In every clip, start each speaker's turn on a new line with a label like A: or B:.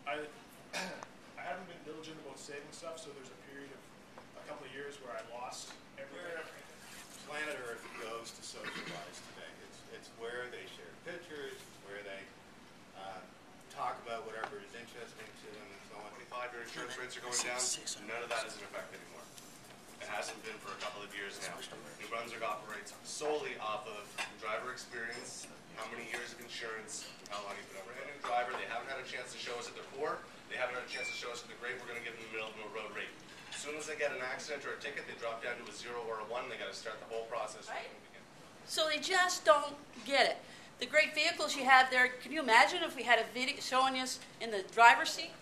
A: I haven't been diligent about saving stuff, so there's a period of a couple of years where I lost everything.
B: Planet Earth goes to socialize today. It's where they share pictures, it's where they talk about whatever is interesting to them and so on.
C: 25-year insurance rates are going down. None of that is in effect anymore. It hasn't been for a couple of years now. New Brunswick operates solely off of driver experience, how many years of insurance, how long you've been over. A new driver, they haven't had a chance to show us that they're poor. They haven't had a chance to show us that they're great. We're going to give them the middle of the road rate. As soon as they get an accident or a ticket, they drop down to a 0 or a 1. They got to start the whole process from the beginning.
D: So they just don't get it. The great vehicles you have there, can you imagine if we had a video showing us in the driver's seat?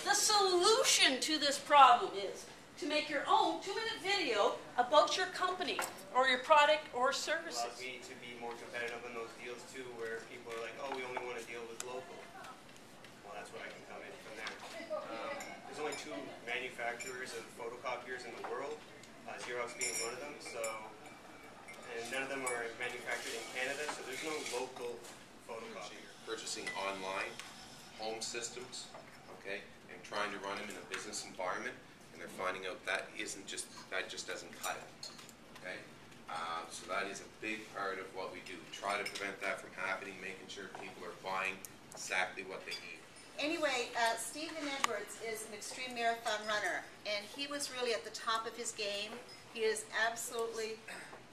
D: The solution to this problem is to make your own 2-minute video about your company or your product or services.
E: Allows me to be more competitive in those deals too, where people are like, oh, we only want to deal with local. Well, that's where I can come in from there. There's only 2 manufacturers of photocopiers in the world, Xerox being one of them. And none of them are manufactured in Canada, so there's no local photocopier.
F: Purchasing online, home systems, okay, and trying to run them in a business environment, and they're finding out that just doesn't cut it, okay? So that is a big part of what we do. Try to prevent that from happening, making sure people are buying exactly what they need.
G: Anyway, Stephen Edwards is an extreme marathon runner, and he was really at the top of his game. He is absolutely...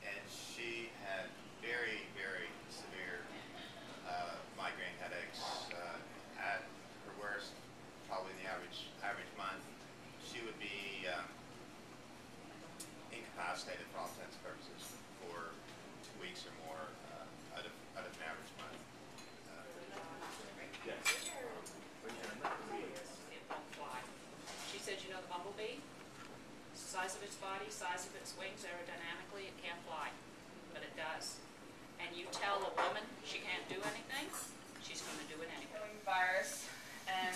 B: And she had very, very severe migraine headaches. At her worst, probably in the average month, she would be incapacitated for all intents and purposes for 2 weeks or more out of an average month.
A: Yes.
H: She said, you know, the bumblebee, size of its body, size of its wings, aerodynamically, it can't fly, but it does. And you tell a woman she can't do anything, she's going to do it anyway.
I: Virus, and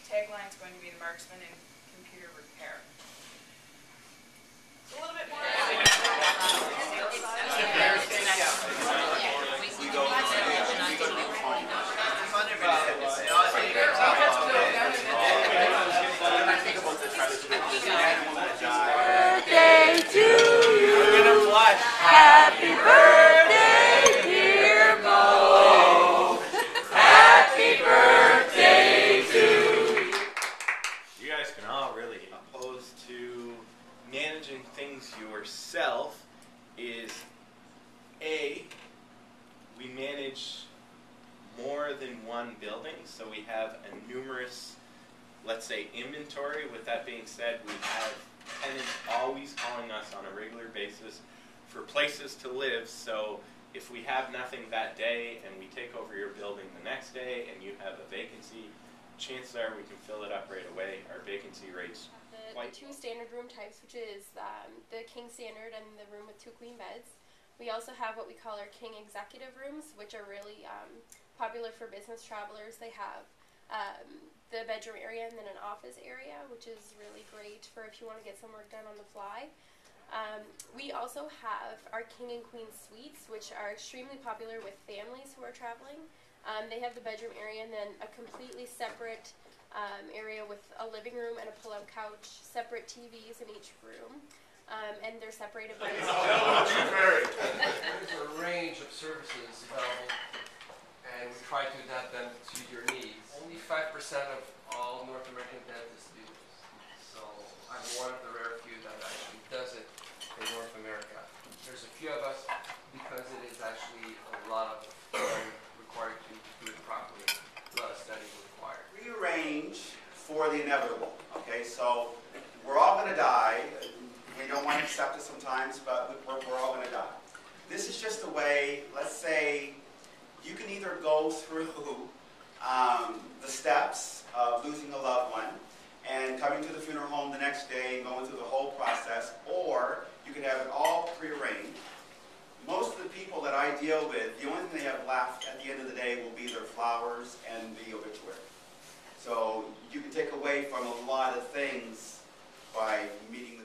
I: tagline's going to be the marksman in computer repair. It's a little bit more.
D: Birthday to you. Happy birthday, dear Bo. Happy birthday to you.
E: You guys can all really oppose to managing things yourself is A, we manage more than one building, so we have a numerous, let's say, inventory. With that being said, we have tenants always calling us on a regular basis for places to live, so if we have nothing that day and we take over your building the next day and you have a vacancy, chances are we can fill it up right away. Our vacancy rates
J: the 2 standard room types, which is the king standard and the room with 2 queen beds. We also have what we call our king executive rooms, which are really popular for business travelers. They have the bedroom area and then an office area, which is really great for if you want to get some work done on the fly. We also have our king and queen suites, which are extremely popular with families who are traveling. They have the bedroom area and then a completely separate area with a living room and a pull-out couch, separate TVs in each room, and they're separated by
K: There's a range of services available, and we try to adapt them to your needs. Only 5% of all North American dentists do this, so I'm one of the rare few that actually does it in North America. There's a few of us because it is actually a lot of time required to do it properly, a lot of study required.
L: Rearrange for the inevitable, okay? So we're all going to die. We don't want to accept it sometimes, but we're all going to die. This is just a way, let's say, you can either go through the steps of losing a loved one and coming to the funeral home the next day and going through the whole process, or you can have it all prearranged. Most of the people that I deal with, the only thing they have left at the end of the day will be their flowers and the obituary. So you can take away from a lot of things by meeting